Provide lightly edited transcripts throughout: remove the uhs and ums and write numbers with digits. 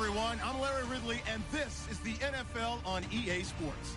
everyone. I'm Larry Ridley, and this is the NFL on EA Sports.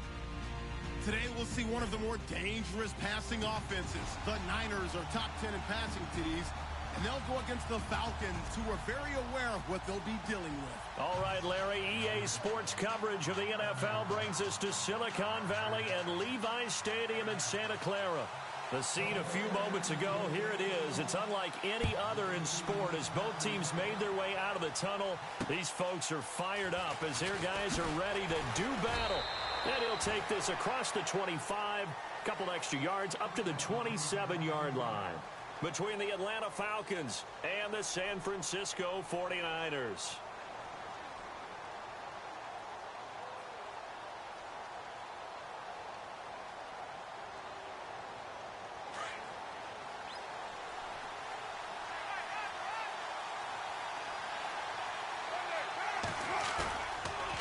Today, we'll see one of the more dangerous passing offenses. The Niners are top 10 in passing TDs, and they'll go against the Falcons, who are very aware of what they'll be dealing with. All right, Larry, EA Sports coverage of the NFL brings us to Silicon Valley and Levi's Stadium in Santa Clara. The scene a few moments ago, here it is. It's unlike any other in sport as both teams made their way out of the tunnel. These folks are fired up as their guys are ready to do battle. And he'll take this across the 25, couple extra yards up to the 27-yard line between the Atlanta Falcons and the San Francisco 49ers.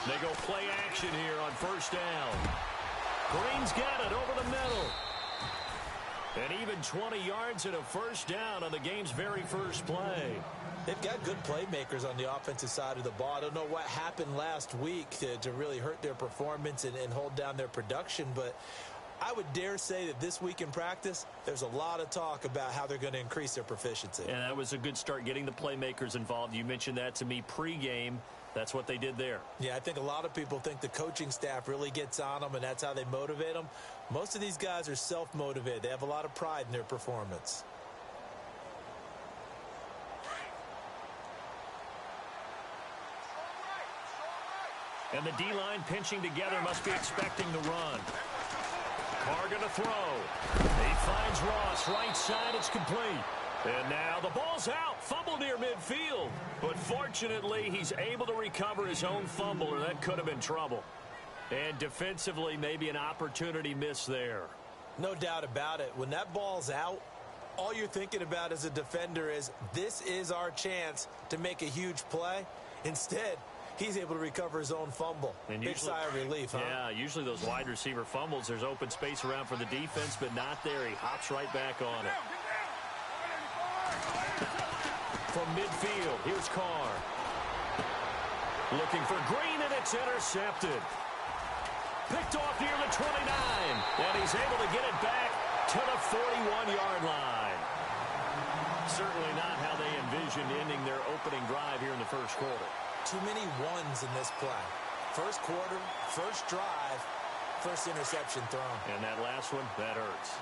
They go play action here on first down. Green's got it over the middle. And even 20 yards and a first down on the game's very first play. They've got good playmakers on the offensive side of the ball. I don't know what happened last week to really hurt their performance and hold down their production, but I would dare say that this week in practice, there's a lot of talk about how they're going to increase their proficiency. And that was a good start, getting the playmakers involved. You mentioned that to me pregame. That's what they did there. Yeah, I think a lot of people think the coaching staff really gets on them, and that's how they motivate them. Most of these guys are self-motivated. They have a lot of pride in their performance. And the D-line pinching together, must be expecting the run. Carr going to throw. He finds Ross, right side, it's complete. And now the ball's out, fumble near midfield. But fortunately, he's able to recover his own fumble, or that could have been trouble. And defensively, maybe an opportunity miss there. No doubt about it. When that ball's out, all you're thinking about as a defender is, this is our chance to make a huge play. Instead, he's able to recover his own fumble. And big sigh of relief, huh? Yeah, usually those wide receiver fumbles, there's open space around for the defense, but not there. He hops right back on it. From midfield, here's Carr. Looking for Green, and it's intercepted. Picked off near the 29, and he's able to get it back to the 41-yard line. Certainly not how they envisioned ending their opening drive here in the first quarter. Too many ones in this play. First quarter, first drive, first interception thrown. And that last one, that hurts.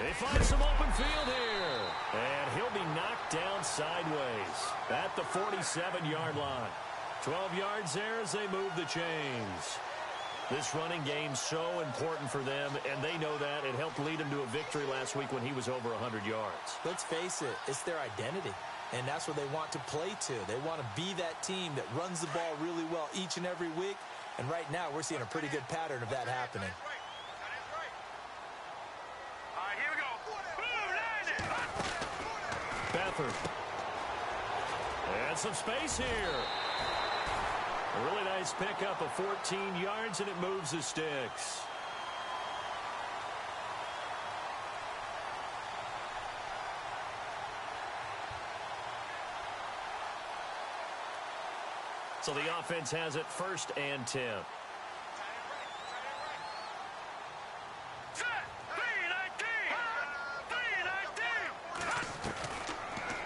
They find some open field here. And he'll be knocked down sideways at the 47-yard line. 12 yards there as they move the chains. This running game's so important for them, and they know that. It helped lead him to a victory last week when he was over 100 yards. Let's face it, it's their identity, and that's what they want to play to. They want to be that team that runs the ball really well each and every week, and right now we're seeing a pretty good pattern of that happening. Beathard. And some space here. A really nice pickup of 14 yards, and it moves the sticks. So the offense has it 1st and 10.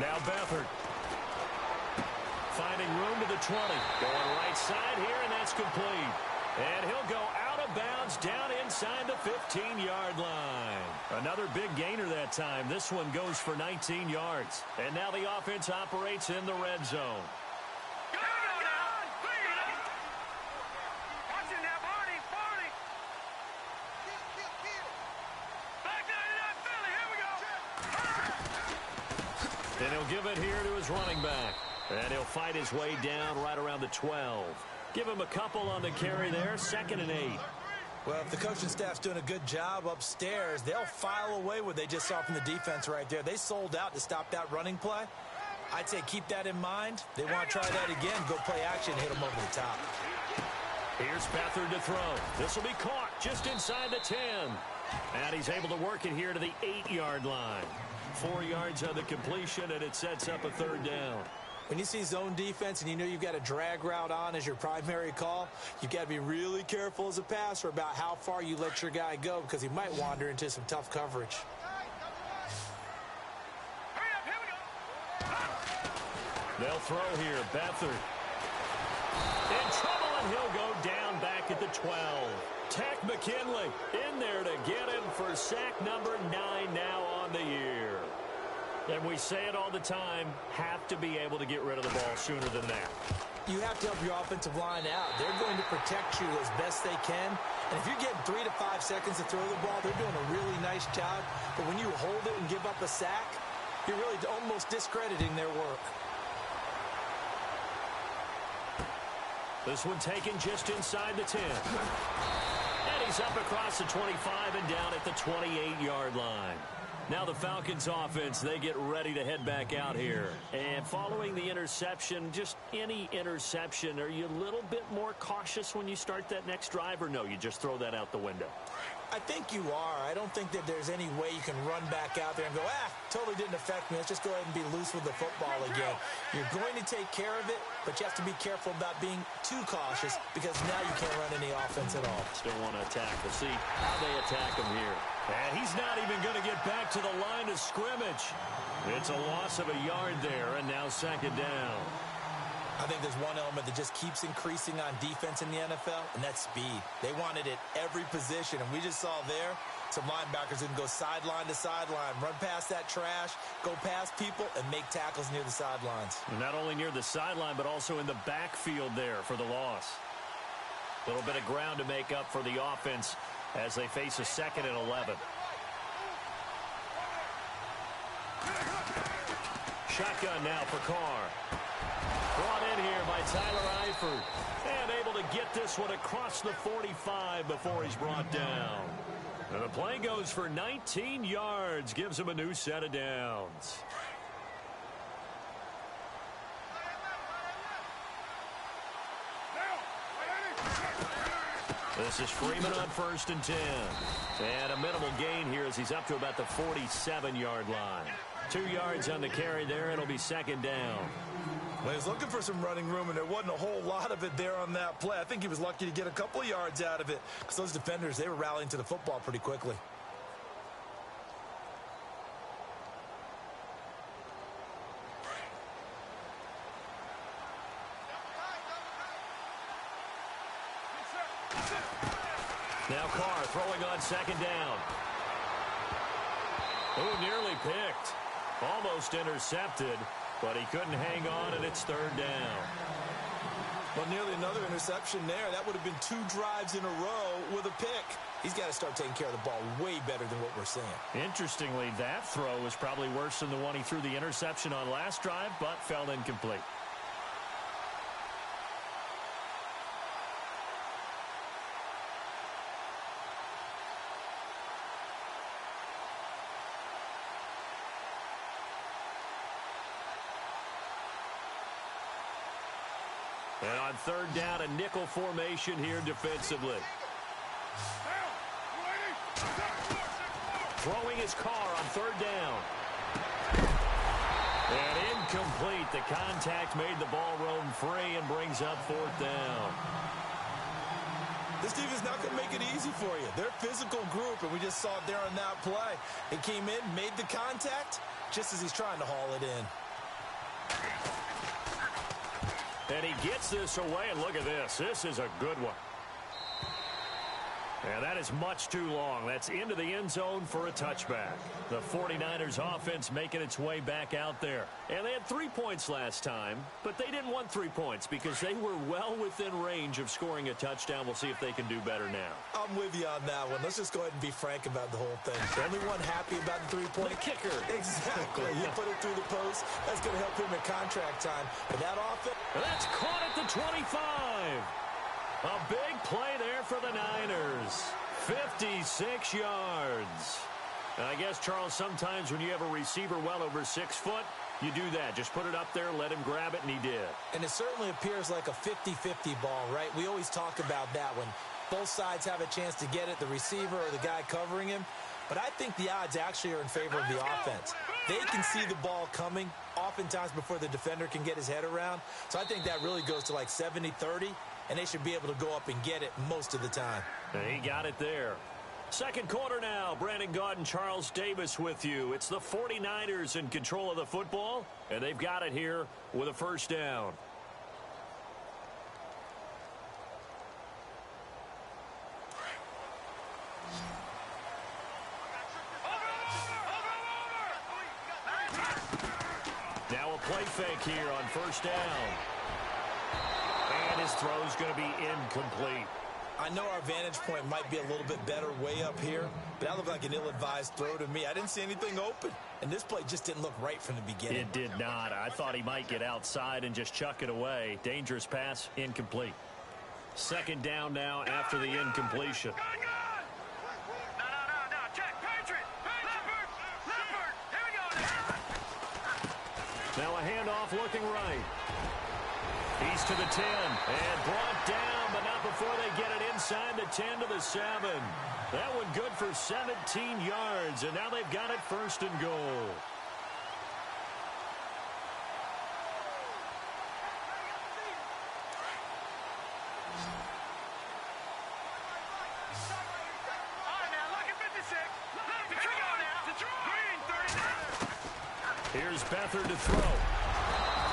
Now Beathard. Finding room to the 20. Going right side here, and that's complete. And he'll go out of bounds down inside the 15-yard line. Another big gainer that time. This one goes for 19 yards. And now the offense operates in the red zone. And he'll give it here to his running back. And he'll fight his way down right around the 12. Give him a couple on the carry there, 2nd and 8. Well, if the coaching staff's doing a good job upstairs, they'll file away what they just saw from the defense right there. They sold out to stop that running play. I'd say keep that in mind. They want to try that again, go play action, hit them over the top. Here's Beathard to throw. This will be caught just inside the 10. And he's able to work it here to the 8-yard line. 4 yards on the completion, and it sets up a third down. When you see zone defense and you know you've got a drag route on as your primary call, you've got to be really careful as a passer about how far you let your guy go because he might wander into some tough coverage. They'll throw here. Beathard in trouble, and he'll go down back at the 12. Tech McKinley in there to get him for sack number 9 now on the year. And we say it all the time, have to be able to get rid of the ball sooner than that. You have to help your offensive line out. They're going to protect you as best they can. And if you're getting 3 to 5 seconds to throw the ball, they're doing a really nice job. But when you hold it and give up a sack, you're really almost discrediting their work. This one taken just inside the 10. And he's up across the 25 and down at the 28-yard line. Now the Falcons offense, they get ready to head back out here. And following the interception, just any interception, are you a little bit more cautious when you start that next drive, or no, you just throw that out the window? I think you are. I don't think that there's any way you can run back out there and go, totally didn't affect me. Let's just go ahead and be loose with the football again. You're going to take care of it, but you have to be careful about being too cautious because now you can't run any offense at all. Still want to attack. We'll see how they attack him here. And he's not even going to get back to the line of scrimmage. It's a loss of a yard there, and now second down. I think there's one element that just keeps increasing on defense in the NFL, and that's speed. They want it at every position, and we just saw there some linebackers who can go sideline to sideline, run past that trash, go past people, and make tackles near the sidelines. And not only near the sideline, but also in the backfield there for the loss. A little bit of ground to make up for the offense as they face a 2nd and 11. Shotgun now for Carr. Brought in here by Tyler Eifert. And able to get this one across the 45 before he's brought down. And the play goes for 19 yards. Gives him a new set of downs. This is Freeman on 1st and 10. And a minimal gain here as he's up to about the 47-yard line. 2 yards on the carry there. It'll be second down. Well, he was looking for some running room, and there wasn't a whole lot of it there on that play. I think he was lucky to get a couple of yards out of it because those defenders, they were rallying to the football pretty quickly. Now Carr throwing on second down. Oh, nearly picked. Almost intercepted, but he couldn't hang on, and it's third down. Well, nearly another interception there. That would have been 2 drives in a row with a pick. He's got to start taking care of the ball way better than what we're seeing. Interestingly, that throw was probably worse than the one he threw the interception on last drive, but fell incomplete. And on third down, a nickel formation here defensively. Throwing his Carr on third down. And incomplete. The contact made the ball roam free and brings up 4th down. This defense not going to make it easy for you. They're a physical group, and we just saw it there on that play. It came in, made the contact, just as he's trying to haul it in. And he gets this away, and look at this. This is a good one. And that is much too long. That's into the end zone for a touchback. The 49ers offense making its way back out there. And they had 3 points last time, but they didn't want 3 points because they were well within range of scoring a touchdown. We'll see if they can do better now. I'm with you on that one. Let's just go ahead and be frank about the whole thing. Everyone happy about the 3-point? The kicker. Exactly. You put it through the post. That's going to help him at contract time. But that offense... That's caught at the 25. A big play there for the Niners. 56 yards. And I guess, Charles, sometimes when you have a receiver well over 6 foot, you do that. Just put it up there, let him grab it, and he did. And it certainly appears like a 50-50 ball, right? We always talk about that one. Both sides have a chance to get it, the receiver or the guy covering him. But I think the odds actually are in favor of the offense. They can see the ball coming oftentimes before the defender can get his head around. So I think that really goes to like 70-30, and they should be able to go up and get it most of the time. He got it there. Second quarter now. Brandon Gaudin, Charles Davis with you. It's the 49ers in control of the football, and they've got it here with a first down. Now a play fake here on first down. And his throw's going to be incomplete. I know our vantage point might be a little bit better way up here, but that looked like an ill-advised throw to me. I didn't see anything open, and this play just didn't look right from the beginning. It did not. I thought he might get outside and just chuck it away. Dangerous pass, incomplete. Second down now after the incompletion. Now a handoff looking right. He's to the 10 and brought down, but not before they get it inside the 10 to the 7. That one good for 17 yards, and now they've got it first and goal. Here's Beathard to throw.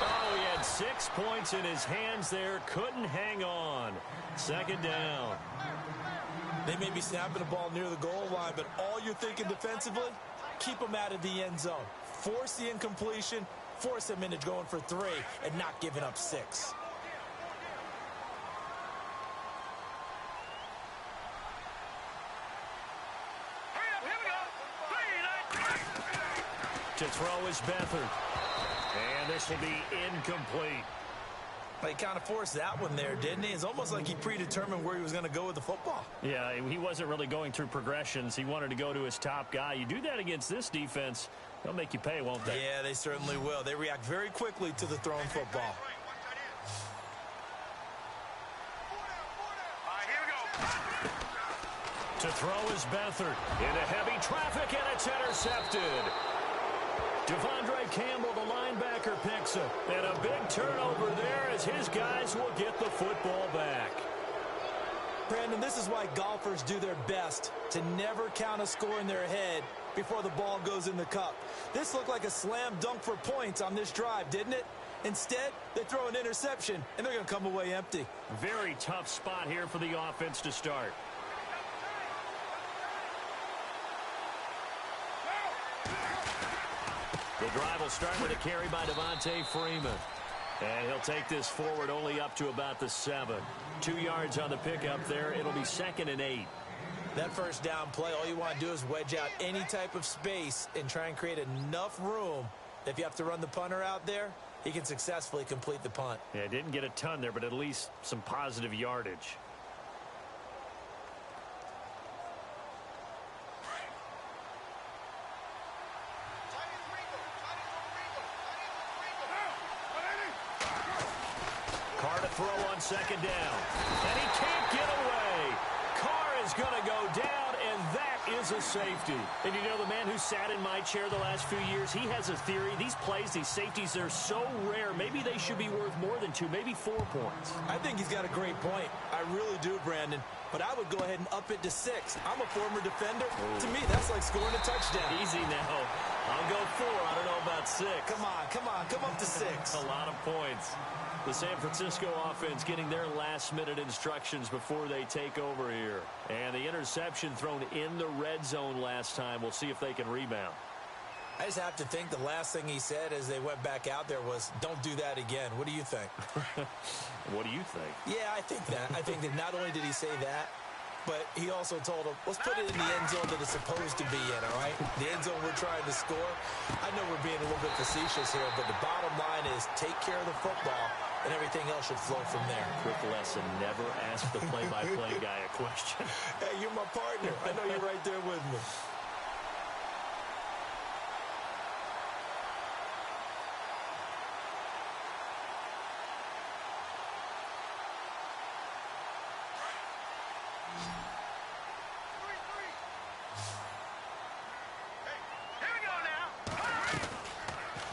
Oh, he had 6 points in his hands there. Couldn't hang on. Second down. They may be snapping the ball near the goal line, but all you're thinking defensively, keep them out of the end zone. Force the incompletion, force them into going for 3, and not giving up 6. To throw is Beathard. And this will be incomplete. He kind of forced that one there, didn't he? It's almost like he predetermined where he was going to go with the football. Yeah, he wasn't really going through progressions. He wanted to go to his top guy. You do that against this defense, they'll make you pay, won't they? Yeah, they certainly will. They react very quickly to the thrown football. To throw is Beathard. Into heavy traffic, and it's intercepted. Devondre Campbell, the linebacker, picks it. And a big turnover there as his guys will get the football back. Brandon, this is why golfers do their best to never count a score in their head before the ball goes in the cup. This looked like a slam dunk for points on this drive, didn't it? Instead, they throw an interception, and they're going to come away empty. Very tough spot here for the offense to start. The drive will start with a carry by Devontae Freeman. And he'll take this forward only up to about the 7. 2 yards on the pickup there. It'll be 2nd and 8. That first down play, all you want to do is wedge out any type of space and try and create enough room. If you have to run the punter out there, he can successfully complete the punt. Yeah, didn't get a ton there, but at least some positive yardage. Carr to throw on second down. And he can't get away. Carr is going to go down, and that is a safety. And you know, the man who sat in my chair the last few years, he has a theory. These plays, these safeties, they're so rare. Maybe they should be worth more than 2, maybe 4 points. I think he's got a great point. I really do, Brandon. But I would go ahead and up it to 6. I'm a former defender. To me, that's like scoring a touchdown. Easy now. I'll go 4. I don't know about 6. Come on, come on. Come up to 6. A lot of points. The San Francisco offense getting their last-minute instructions before they take over here. And the interception thrown in the red zone last time. We'll see if they can rebound. I just have to think the last thing he said as they went back out there was, don't do that again. What do you think? What do you think? Yeah, I think that. I think that not only did he say that, but he also told him, let's put it in the end zone that it's supposed to be in, all right? The end zone we're trying to score. I know we're being a little bit facetious here, but the bottom line is take care of the football, and everything else should flow from there. Quick lesson, never ask the play-by-play guy a question. Hey, you're my partner. I know you're right there with me.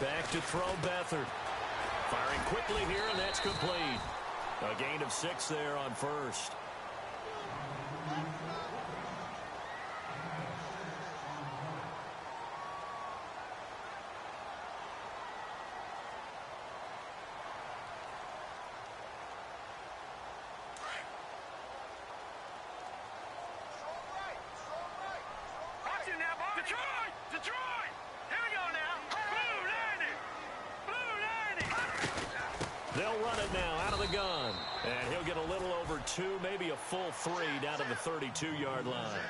Back to throw Beathard. Firing quickly here, and that's complete. A gain of 6 there on first. Detroit! Here we go now. Blue landing! They'll run it now out of the gun. And he'll get a little over 2, maybe a full 3 down to the 32-yard line.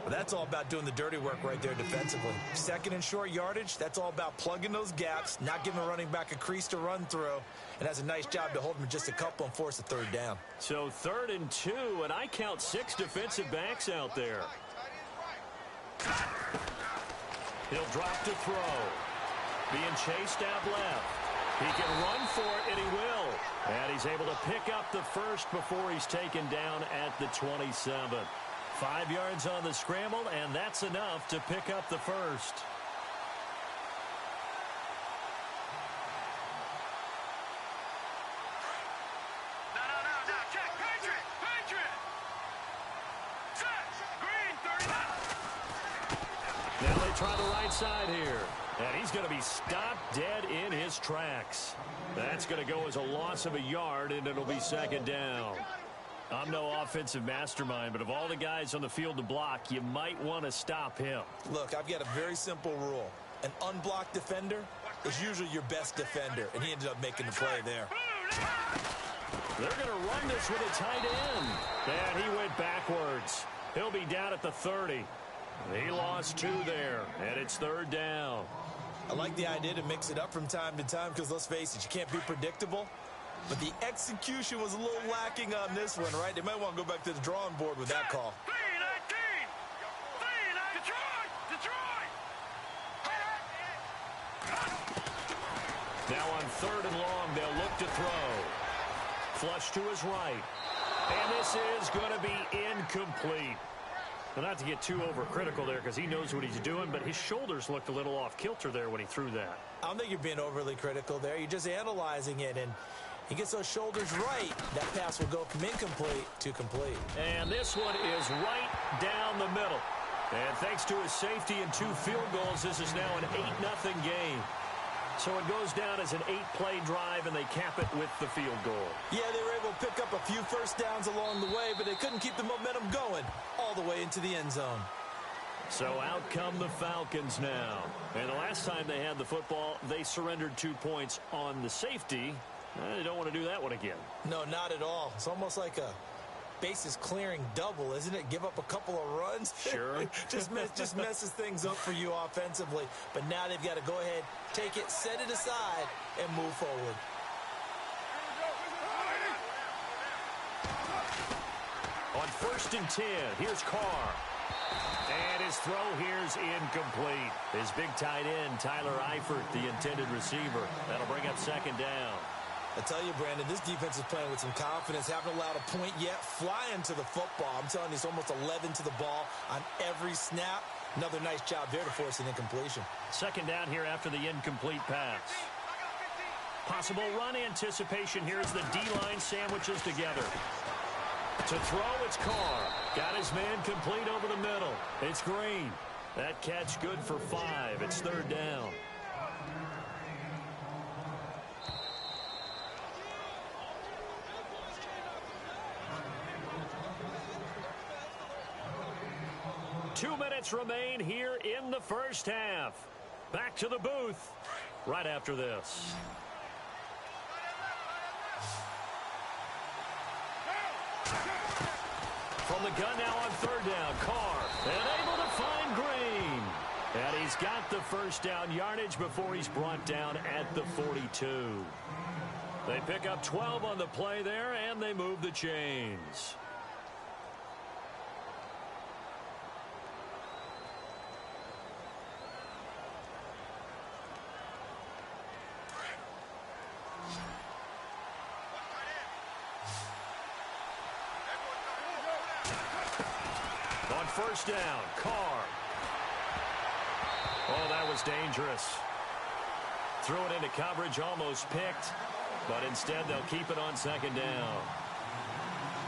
Well, that's all about doing the dirty work right there defensively. Second and short yardage, that's all about plugging those gaps, not giving a running back a crease to run through, and has a nice job to hold him just a couple and force a 3rd down. So 3rd and 2, and I count 6 defensive backs out there. He'll drop to throw. Being chased out left. He can run for it, and he will. And he's able to pick up the first before he's taken down at the 27. 5 yards on the scramble, and that's enough to pick up the first. No. Check. Patriot! Set! Green, 39! Now they try the right side here. And he's going to be stopped dead in his tracks. That's going to go as a loss of a yard, and it'll be 2nd down. I'm no offensive mastermind, but of all the guys on the field to block, you might want to stop him. Look, I've got a very simple rule. An unblocked defender is usually your best defender, and he ended up making the play there. They're going to run this with a tight end. And he went backwards. He'll be down at the 30. He lost 2 there, and it's 3rd down. I like the idea to mix it up from time to time because, let's face it, you can't be predictable. But the execution was a little lacking on this one, right? They might want to go back to the drawing board with that call. 3-19! Detroit! Now on 3rd and long, they'll look to throw. Flush to his right. And this is going to be incomplete. Well, not to get too overcritical there because he knows what he's doing, but his shoulders looked a little off kilter there when he threw that. I don't think you're being overly critical there. You're just analyzing it, and he gets those shoulders right. That pass will go from incomplete to complete. And this one is right down the middle. And thanks to his safety and 2 field goals, this is now an 8-0 game. So it goes down as an 8-play drive, and they cap it with the field goal. Yeah, they were able to pick up a few first downs along the way, but they couldn't keep the momentum going all the way into the end zone. So out come the Falcons now. And the last time they had the football, they surrendered 2 points on the safety. They don't want to do that one again. No, not at all. It's almost like a bases clearing double, isn't it? Give up a couple of runs. Sure. just messes things up for you offensively. But now they've got to go ahead, take it, set it aside, and move forward. On 1st and 10, here's Carr. And his throw here's incomplete. His big tight end, Tyler Eifert, the intended receiver. That'll bring up 2nd down. I tell you, Brandon, this defense is playing with some confidence. Haven't allowed a point yet. Flying to the football. I'm telling you, it's almost 11 to the ball on every snap. Another nice job there to force an incompletion. 2nd down here after the incomplete pass. Possible run anticipation here as the D-line sandwiches together. To throw, it's Carr. Got his man complete over the middle. It's Green. That catch good for 5. It's 3rd down. Two minutes remain here in the first half. Back to the booth right after this. From the gun now on 3rd down, Carr, and able to find Green. And he's got the first down yardage before he's brought down at the 42. They pick up 12 on the play there, and they move the chains. On 1st down, Carr. Oh, that was dangerous. threw it into coverage, almost picked, but instead they'll keep it on second down.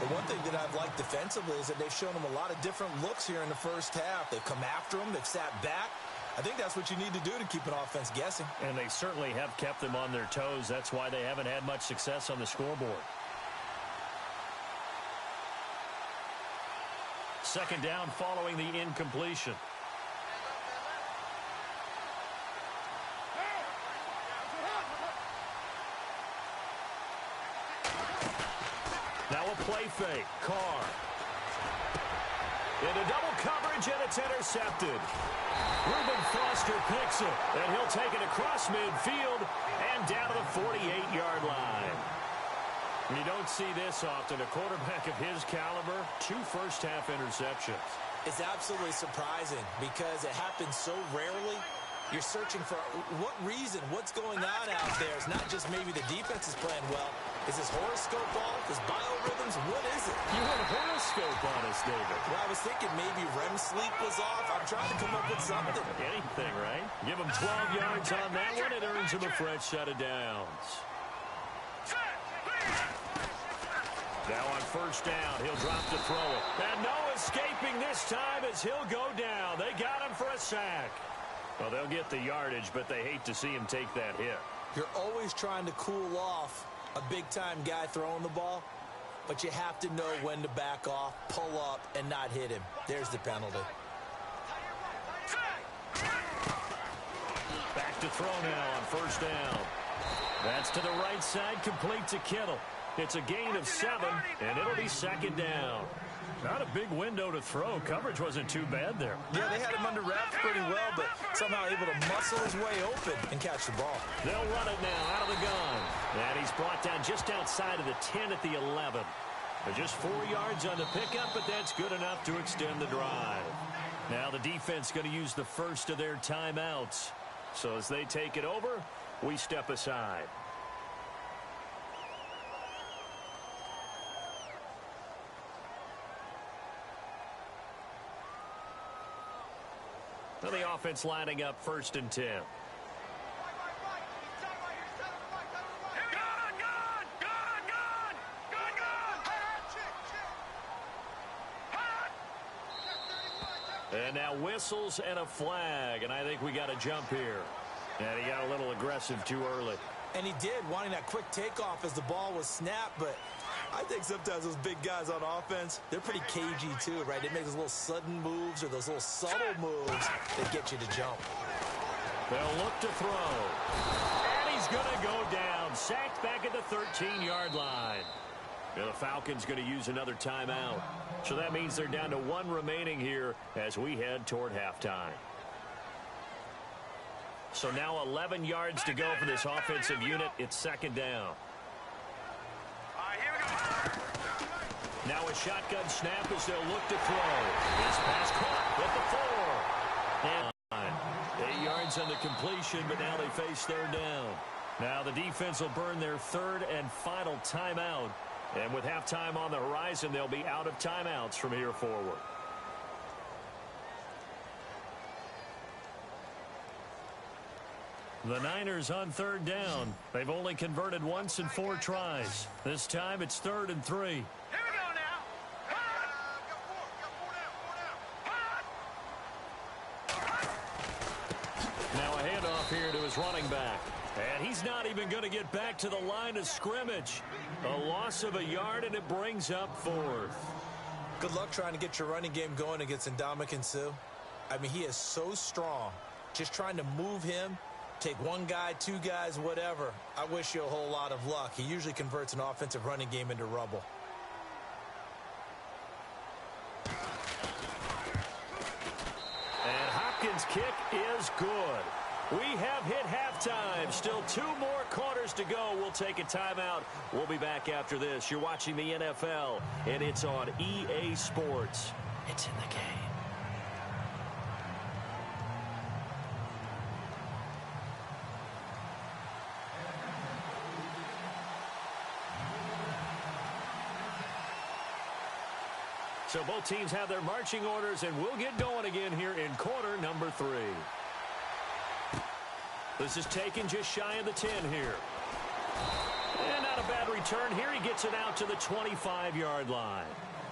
The one thing that I've liked defensively is that they've shown them a lot of different looks here in the first half. They've come after them. They've sat back. I think that's what you need to do to keep an offense guessing. And they certainly have kept them on their toes. That's why they haven't had much success on the scoreboard. Second down following the incompletion. Now a play fake. Carr. Into double coverage, and it's intercepted. Reuben Foster picks it, and he'll take it across midfield and down to the 48-yard line. You don't see this often. A quarterback of his caliber, 2 first-half interceptions. It's absolutely surprising because it happens so rarely. You're searching for what reason, what's going on out there. It's not just maybe the defense is playing well. Is this horoscope off? Is biorhythms? What is it? You had a horoscope on us, David. Well, I was thinking maybe REM sleep was off. I'm trying to come up with something. Anything, right? Give him 12 yards on that one. It earns him a fresh set of downs. Now on first down, he'll drop to throw it. And no escaping this time as he'll go down. They got him for a sack. Well, they'll get the yardage, but they hate to see him take that hit. You're always trying to cool off a big-time guy throwing the ball, but you have to know when to back off, pull up, and not hit him. There's the penalty. Back to throw now on first down. That's to the right side, complete to Kittle. It's a gain of 7, and it'll be second down. Not a big window to throw. Coverage wasn't too bad there. Yeah, they had him under wraps pretty well, but somehow able to muscle his way open and catch the ball. They'll run it now out of the gun. And he's brought down just outside of the 10 at the 11. Just 4 yards on the pickup, but that's good enough to extend the drive. Now the defense going to use the first of their timeouts. So as they take it over, we step aside. Now the offense lining up first and 10. And now whistles and a flag, and I think we got a jump here. And he got a little aggressive too early. And he did, wanting that quick takeoff as the ball was snapped, but I think sometimes those big guys on offense, they're pretty cagey too, right? They make those little sudden moves or those little subtle moves that get you to jump. They'll look to throw. And he's going to go down. Sacked back at the 13-yard line. And the Falcons going to use another timeout. So that means they're down to 1 remaining here as we head toward halftime. So now 11 yards to go for this offensive unit. It's second down. Now a shotgun snap as they'll look to throw. This pass caught at the 4. And 8 yards on the completion, but now they face third down. Now the defense will burn their third and final timeout. And with halftime on the horizon, they'll be out of timeouts from here forward. The Niners on third down. They've only converted once in 4 tries. This time it's 3rd and 3. Here we go now. Now a handoff here to his running back. And he's not even going to get back to the line of scrimmage. A loss of a yard, and it brings up 4th. Good luck trying to get your running game going against Ndamukong Suh. I mean, he is so strong. Just trying to move him, take 1 guy, 2 guys, whatever. I wish you a whole lot of luck. He usually converts an offensive running game into rubble. And Hopkins' kick is good. We have hit halftime. Still 2 more quarters to go. We'll take a timeout. We'll be back after this. You're watching the NFL, and it's on EA Sports. It's in the game. So both teams have their marching orders, and we'll get going again here in quarter number 3. This is taken just shy of the 10 here. And not a bad return here. He gets it out to the 25-yard line.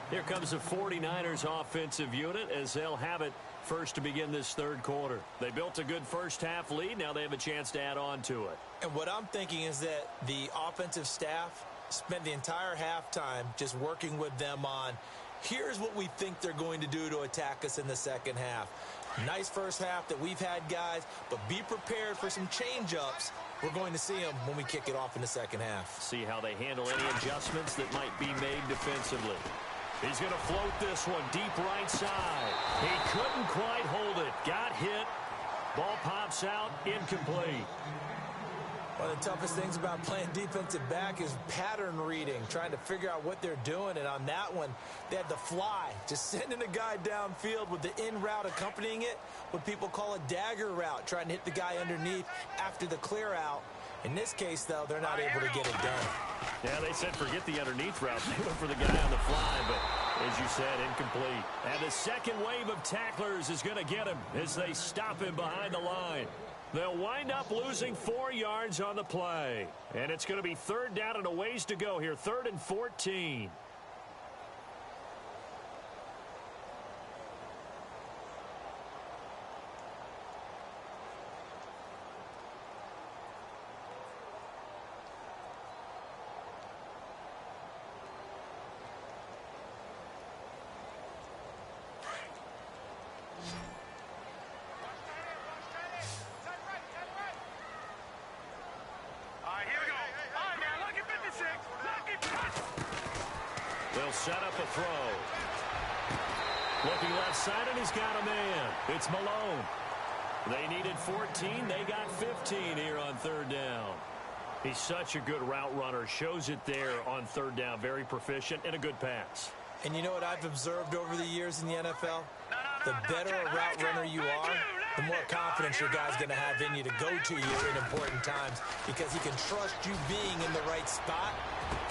Here comes the 49ers offensive unit as they'll have it first to begin this third quarter. They built a good first-half lead. Now they have a chance to add on to it. And what I'm thinking is that the offensive staff spent the entire halftime just working with them on, here's what we think they're going to do to attack us in the second half. Nice first half that we've had, guys, but be prepared for some change-ups. We're going to see them when we kick it off in the second half. See how they handle any adjustments that might be made defensively. He's going to float this one deep right side. He couldn't quite hold it. Got hit. Ball pops out. Incomplete. One of the toughest things about playing defensive back is pattern reading, trying to figure out what they're doing. And on that one, they had to fly, just sending a guy downfield with the in route accompanying it, what people call a dagger route, trying to hit the guy underneath after the clear out. In this case, though, they're not able to get it done. Yeah, they said forget the underneath route. They went for the guy on the fly, but as you said, incomplete. And the second wave of tacklers is going to get him as they stop him behind the line. They'll wind up losing 4 yards on the play. And it's going to be third down and a ways to go here. 3rd and 14. They'll set up a throw. Looking left side, and he's got a man. It's Malone. They needed 14. They got 15 here on third down. He's such a good route runner. Shows it there on third down. Very proficient and a good pass. And you know what I've observed over the years in the NFL? The better a route runner you are, the more confidence your guy's going to have in you to go to you in important times because he can trust you being in the right spot,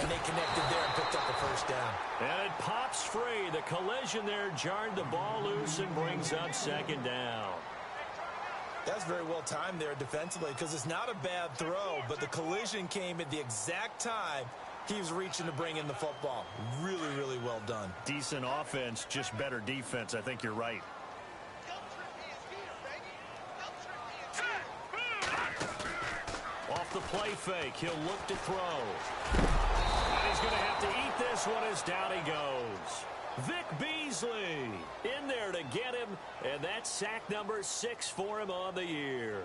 and they connected there and picked up the first down. And it pops free. The collision there jarred the ball loose and brings up second down. That's very well timed there defensively because it's not a bad throw, but the collision came at the exact time he was reaching to bring in the football. Really, really well done. Decent offense, just better defense. I think you're right. Off the play fake, he'll look to throw. And he's going to have to eat this one as down he goes. Vic Beasley in there to get him, and that's sack number 6 for him on the year.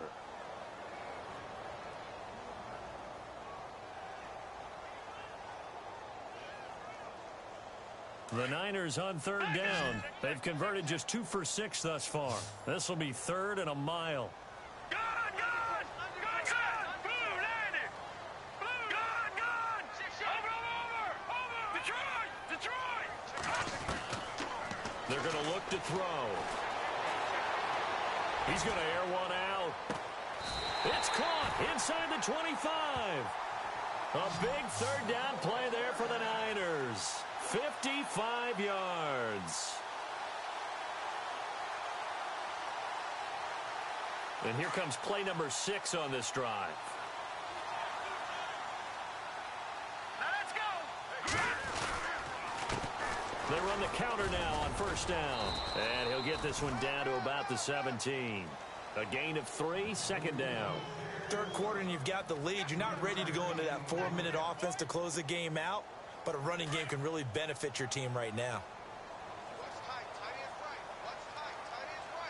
The Niners on third down. They've converted just 2 for 6 thus far. This will be 3rd and a mile. They're going to look to throw. He's going to air one out. It's caught inside the 25. A big third down play there for the Niners. 55 yards. And here comes play number 6 on this drive. They run the counter now on first down. And he'll get this one down to about the 17. A gain of 3, second down. Third quarter and you've got the lead. You're not ready to go into that 4-minute offense to close the game out, but a running game can really benefit your team right now.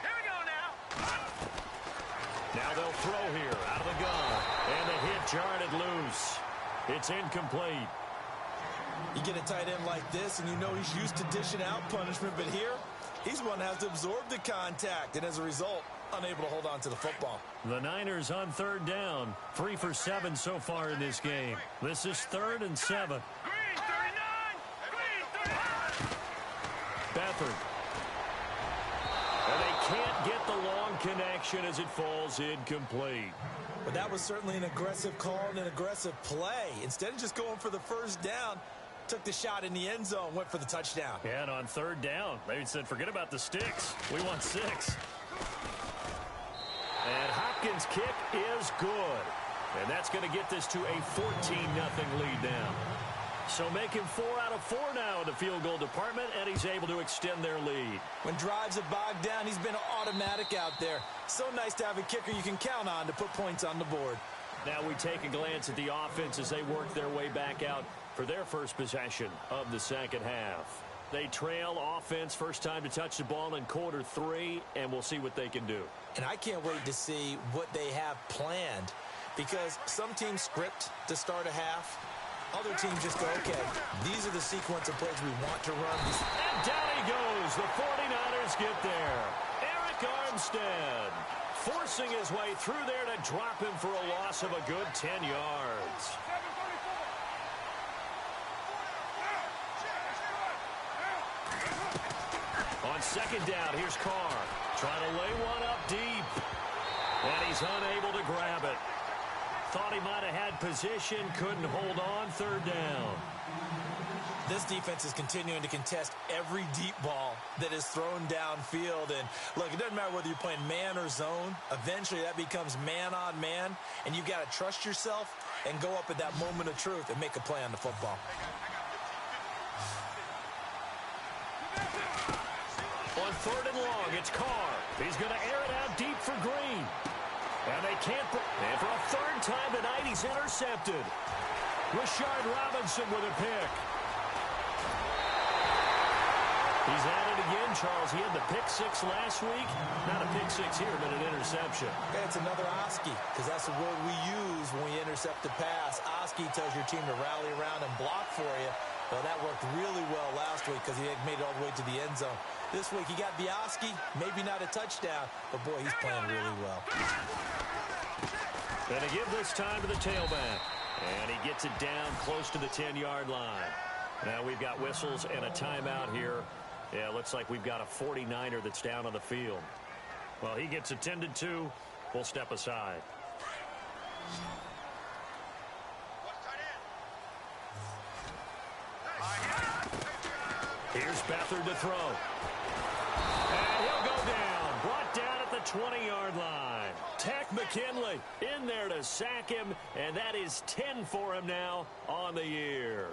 Here we go now. Now they'll throw here out of the gun. And the hit jarred it loose. It's incomplete. You get a tight end like this, and you know he's used to dishing out punishment, but here, he's one that has to absorb the contact, and as a result, unable to hold on to the football. The Niners on third down. 3 for 7 so far in this game. This is 3rd and 7. Green 39. Green 39. Beathard. And they can't get the long connection as it falls incomplete. But that was certainly an aggressive call and an aggressive play. Instead of just going for the first down, took the shot in the end zone, went for the touchdown. Yeah, and on third down, they said, forget about the sticks. We want 6. And hopped Hopkins' kick is good. And that's going to get this to a 14-0 lead now. So making 4 out of 4 now in the field goal department, and he's able to extend their lead. When drives are bogged down, he's been automatic out there. So nice to have a kicker you can count on to put points on the board. Now we take a glance at the offense as they work their way back out for their first possession of the second half. They trail offense, first time to touch the ball in quarter 3, and we'll see what they can do. And I can't wait to see what they have planned, because some teams script to start a half. Other teams just go, okay, these are the sequence of plays we want to run. And down he goes. The 49ers get there. Eric Armstead forcing his way through there to drop him for a loss of a good 10 yards. On second down, here's Carr. Trying to lay one up deep. And he's unable to grab it. Thought he might have had position, couldn't hold on, third down. This defense is continuing to contest every deep ball that is thrown downfield. And look, it doesn't matter whether you're playing man or zone. Eventually that becomes man on man, and you've got to trust yourself and go up at that moment of truth and make a play on the football. On third and long, it's Carr. He's going to air it out deep for Green. And they can't. And for a third time tonight, he's intercepted. Rashard Robinson with a pick. He's at it again, Charles. He had the pick 6 last week. Not a pick 6 here, but an interception. Okay, it's another Oski, because that's the word we use when we intercept the pass. Oski tells your team to rally around and block for you. Well, that worked really well last week because he had made it all the way to the end zone. This week he got the Oski, maybe not a touchdown, but boy, he's playing really well. And they give this time to the tailback. And he gets it down close to the 10-yard line. Now we've got whistles and a timeout here. Yeah, looks like we've got a 49er that's down on the field. Well, he gets attended to. We'll step aside. Here's Beathard to throw. And he'll go down. Brought down at the 20-yard line. Tech McKinley in there to sack him, and that is 10 for him now on the year.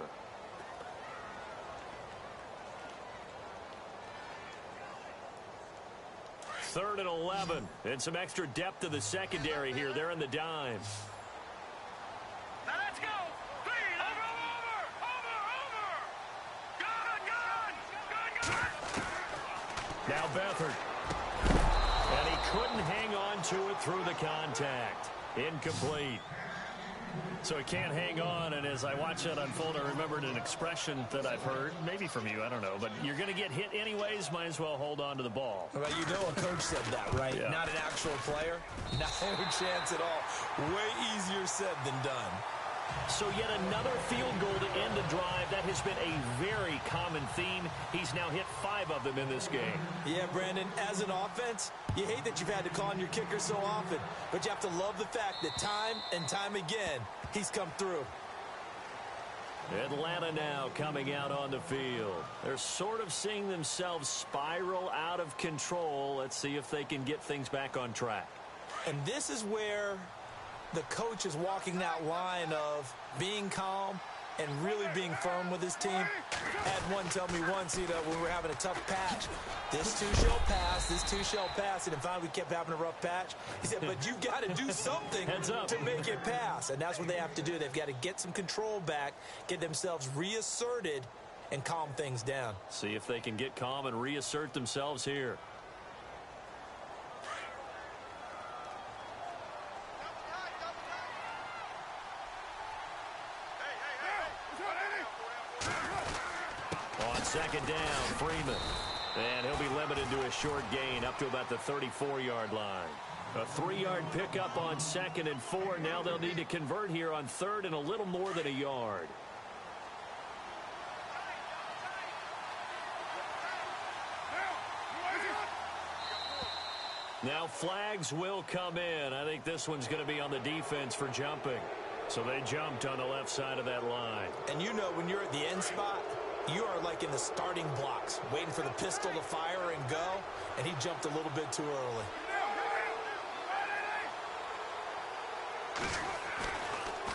Third and 11, and some extra depth to the secondary here. They're in the dime. Now let's go. Clean. Over. Gun. Now Beathard. And he couldn't hang on to it through the contact. Incomplete. So he can't hang on, and as I watch that unfold, I remembered an expression that I've heard, maybe from you, I don't know, but you're going to get hit anyways, might as well hold on to the ball. Well, you know a coach said that, right? Yeah. Not an actual player. Not a chance at all. Way easier said than done. So yet another field goal to end the drive. That has been a very common theme. He's now hit 5 of them in this game. Yeah, Brandon, as an offense, you hate that you've had to call on your kicker so often, but you have to love the fact that time and time again, he's come through. Atlanta now coming out on the field. They're sort of seeing themselves spiral out of control. Let's see if they can get things back on track. And this is where the coach is walking that line of being calm and really being firm with his team. Had one tell me once, you know, when we were having a tough patch, this too shall pass, this too shall pass, and finally we kept having a rough patch. He said, but you've got to do something to make it pass, and that's what they have to do. They've got to get some control back, get themselves reasserted, and calm things down. See if they can get calm and reassert themselves here. Second down, Freeman. And he'll be limited to a short gain up to about the 34-yard line. A 3-yard pickup on second and 4. Now they'll need to convert here on third and a little more than a yard. Now flags will come in. I think this one's going to be on the defense for jumping. So they jumped on the left side of that line. And you know when you're at the end spot, you are like in the starting blocks, waiting for the pistol to fire and go, and he jumped a little bit too early.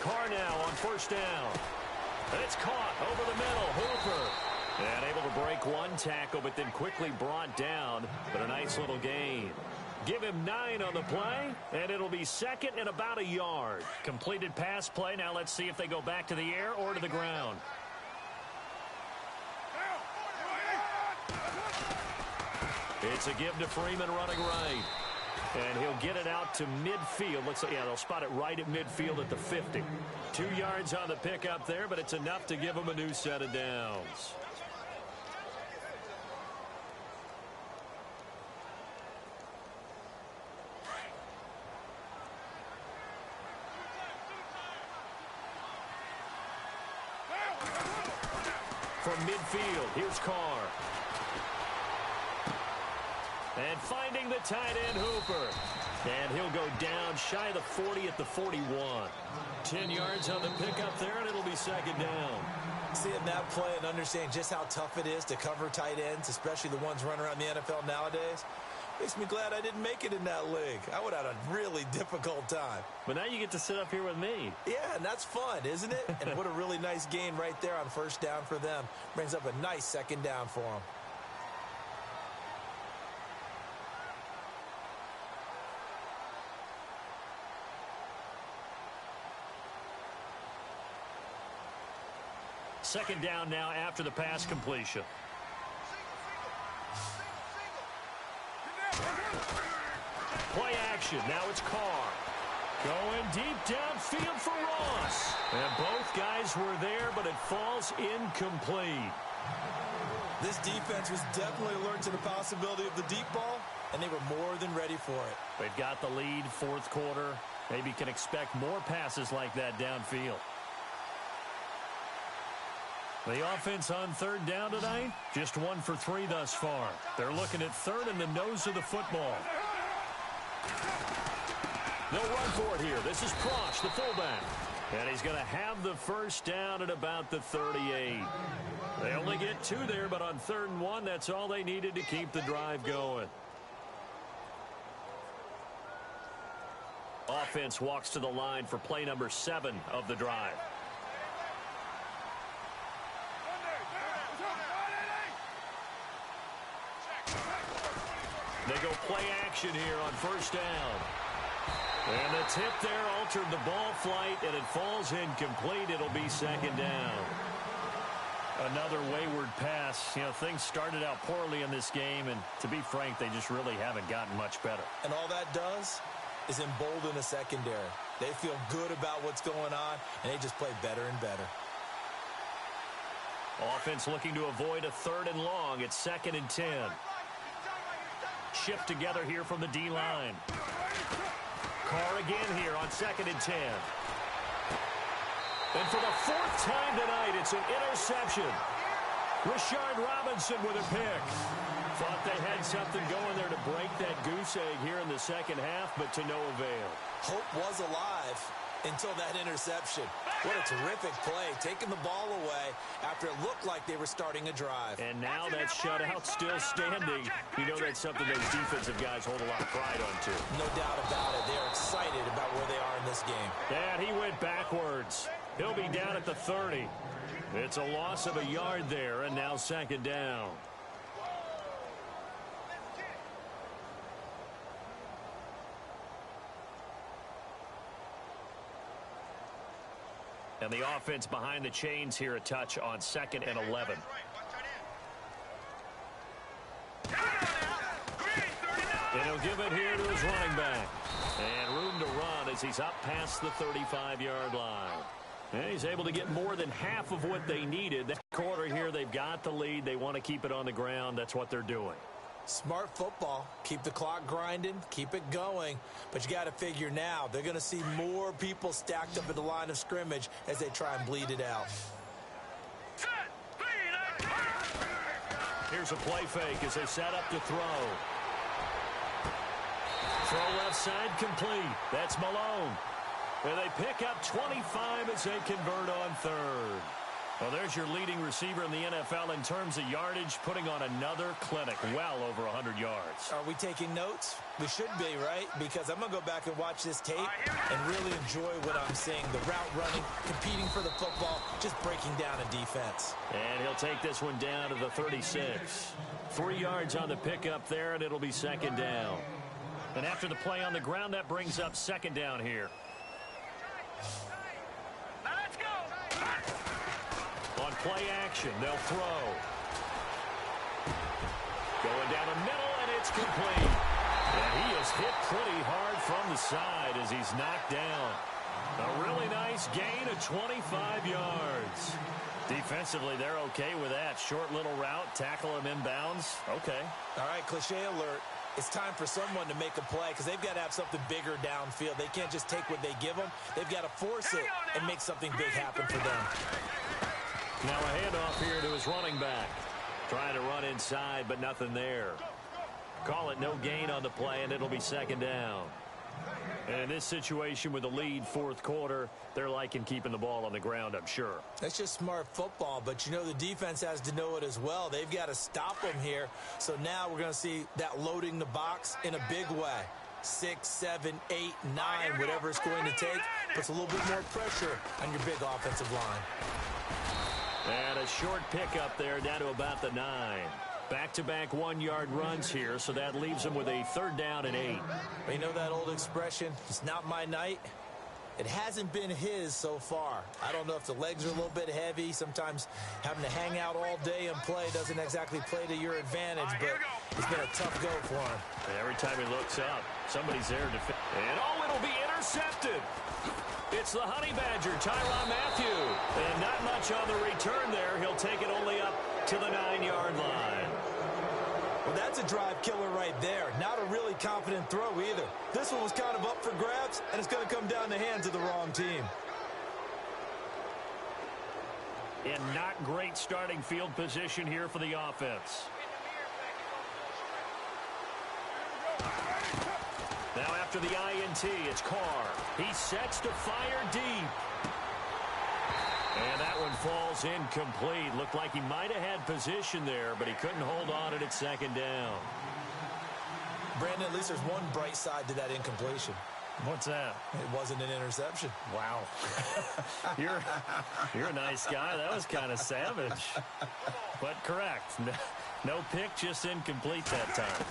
Carr now on first down. It's caught over the middle. Hooper. And able to break one tackle, but then quickly brought down. But a nice little gain. Give him 9 on the play, and it'll be second and about a yard. Completed pass play. Now let's see if they go back to the air or to the ground. It's a give to Freeman running right. And he'll get it out to midfield. Looks like, yeah, they'll spot it right at midfield at the 50. 2 yards on the pickup there, but it's enough to give them a new set of downs. From midfield, here's Carr. And finding the tight end, Hooper. And he'll go down shy of the 40 at the 41. 10 yards on the pickup there, and it'll be second down. Seeing that play and understanding just how tough it is to cover tight ends, especially the ones running around the NFL nowadays, makes me glad I didn't make it in that league. I would have had a really difficult time. But now you get to sit up here with me. Yeah, and that's fun, isn't it? And what a really nice gain right there on first down for them. Brings up a nice second down for them. Second down now after the pass completion. Play action. Now it's Carr. Going deep downfield for Ross. And both guys were there, but it falls incomplete. This defense was definitely alert to the possibility of the deep ball, and they were more than ready for it. They've got the lead, fourth quarter. Maybe can expect more passes like that downfield. The offense on third down tonight, just 1 for 3 thus far. They're looking at third in the nose of the football. They'll run for it here. This is Prosch, the fullback. And he's going to have the first down at about the 38. They only get 2 there, but on 3rd and 1, that's all they needed to keep the drive going. Offense walks to the line for play number 7 of the drive. They go play action here on first down. And the tip there altered the ball flight, and it falls incomplete. It'll be second down. Another wayward pass. You know, things started out poorly in this game, and to be frank, they just really haven't gotten much better. And all that does is embolden a secondary. They feel good about what's going on, and they just play better and better. Offense looking to avoid a 3rd and long. It's 2nd and 10. Shift together here from the D-line. Carr again here on 2nd and 10. And for the 4th time tonight, it's an interception. Rashard Robinson with a pick. Thought they had something going there to break that goose egg here in the second half, but to no avail. Hope was alive until that interception. What a terrific play, taking the ball away after it looked like they were starting a drive. And now that shutout still standing. You know that's something those defensive guys hold a lot of pride on, too. No doubt about it. They're excited about where they are in this game. And he went backwards. He'll be down at the 30. It's a loss of a yard there, and now second down. And the offense behind the chains here a touch on 2nd and 11. And he'll give it here to his running back. And room to run as he's up past the 35-yard line. And he's able to get more than half of what they needed. That quarter here, they've got the lead. They want to keep it on the ground. That's what they're doing. Smart football. Keep the clock grinding. Keep it going. But you got to figure now, they're going to see more people stacked up at the line of scrimmage as they try and bleed it out. Here's a play fake as they set up to throw. Throw left side complete. That's Malone. And they pick up 25 as they convert on 3rd. Well, there's your leading receiver in the NFL in terms of yardage, putting on another clinic, well over 100 yards. Are we taking notes? We should be, right? Because I'm going to go back and watch this tape and really enjoy what I'm seeing. The route running, competing for the football, just breaking down a defense. And he'll take this one down to the 36. 3 yards on the pickup there, and it'll be second down. And after the play on the ground, that brings up second down here. Now let's go. On play action, they'll throw. Going down the middle, and it's complete. And he is hit pretty hard from the side as he's knocked down. A really nice gain of 25 yards. Defensively, they're okay with that. Short little route, tackle him inbounds. Okay. All right, cliche alert. It's time for someone to make a play because they've got to have something bigger downfield. They can't just take what they give them. They've got to force it and make something big happen for them. Now a handoff here to his running back. Trying to run inside, but nothing there. Call it no gain on the play, and it'll be second down. And in this situation with the lead fourth quarter, they're liking keeping the ball on the ground, I'm sure. That's just smart football, but you know the defense has to know it as well. They've got to stop them here. So now we're going to see that loading the box in a big way. 6, 7, 8, 9, whatever it's going to take, puts a little bit more pressure on your big offensive line. And a short pickup there down to about the 9. Back-to-back 1-yard runs here, so that leaves him with a third down and 8. You know that old expression, it's not my night? It hasn't been his so far. I don't know if the legs are a little bit heavy. Sometimes having to hang out all day and play doesn't exactly play to your advantage, but it's been a tough go for him. And every time he looks up, somebody's there to defend. And it'll be intercepted. It's the Honey Badger, Tyrann Mathieu. And not much on the return there. He'll take it only up to the 9-yard line. Well, that's a drive killer right there. Not a really confident throw either. This one was kind of up for grabs, and it's going to come down the hands of the wrong team. And not great starting field position here for the offense. Now after the INT, it's Carr. He sets to fire deep. And that one falls incomplete. Looked like he might have had position there, but he couldn't hold on it at second down. Brandon, at least there's one bright side to that incompletion. What's that? It wasn't an interception. Wow. You're a nice guy. That was kind of savage. But correct. No pick, just incomplete that time.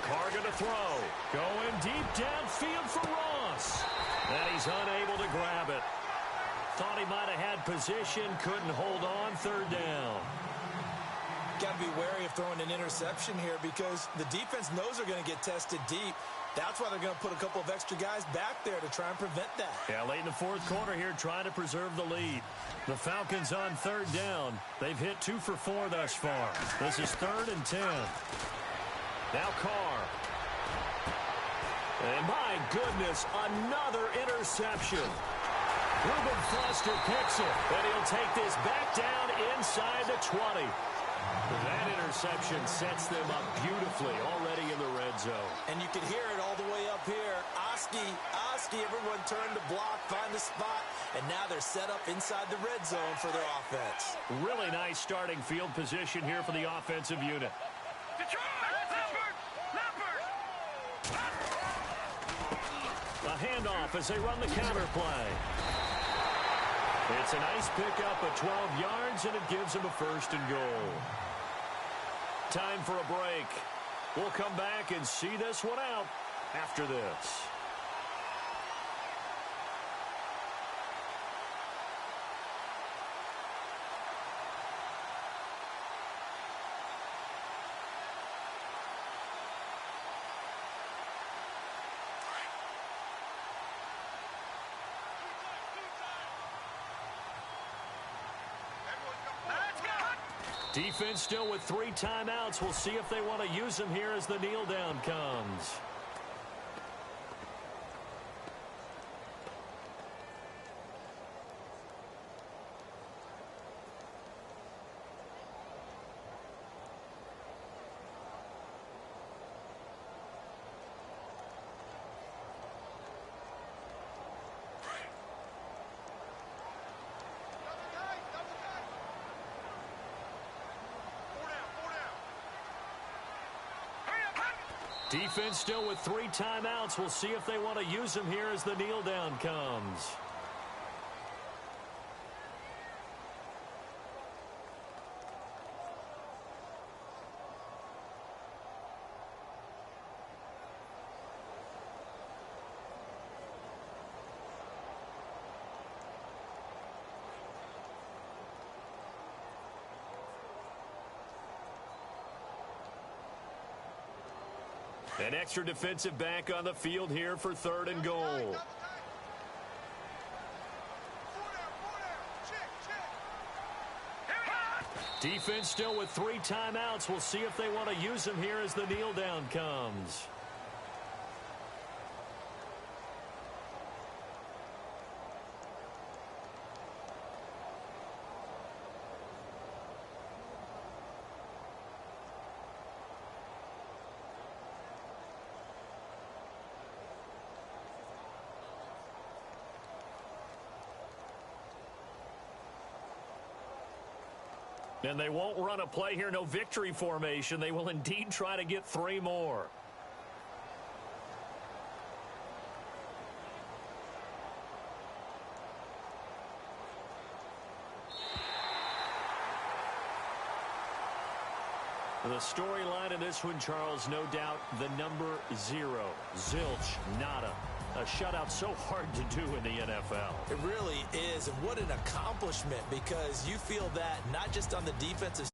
Carr going to throw. Going deep downfield for Ross. And he's unable to grab it. Thought he might have had position, couldn't hold on, third down. Got to be wary of throwing an interception here because the defense knows they're going to get tested deep. That's why they're going to put a couple of extra guys back there to try and prevent that. Yeah, late in the fourth quarter here, trying to preserve the lead. The Falcons on third down. They've hit 2 for 4 thus far. This is 3rd and 10. Now Carr. And my goodness, another interception. Reuben Foster picks it, and he'll take this back down inside the 20. That interception sets them up beautifully already in the red zone. And you can hear it all the way up here. Oski, everyone turned to block, find the spot, and now they're set up inside the red zone for their offense. Really nice starting field position here for the offensive unit. A handoff as they run the counter play. It's a nice pickup of 12 yards, and it gives them a 1st and goal. Time for a break. We'll come back and see this one out after this. Defense still with 3 timeouts. We'll see if they want to use them here as the kneel down comes. Defense still with 3 timeouts. We'll see if they want to use them here as the kneel down comes. An extra defensive back on the field here for 3rd and goal. Defense still with 3 timeouts. We'll see if they want to use them here as the kneel down comes. And they won't run a play here, no victory formation. They will indeed try to get 3 more. The storyline in this one, Charles, no doubt the number 0. Zilch, nada. A shutout so hard to do in the NFL. It really is, and what an accomplishment, because you feel that not just on the defensive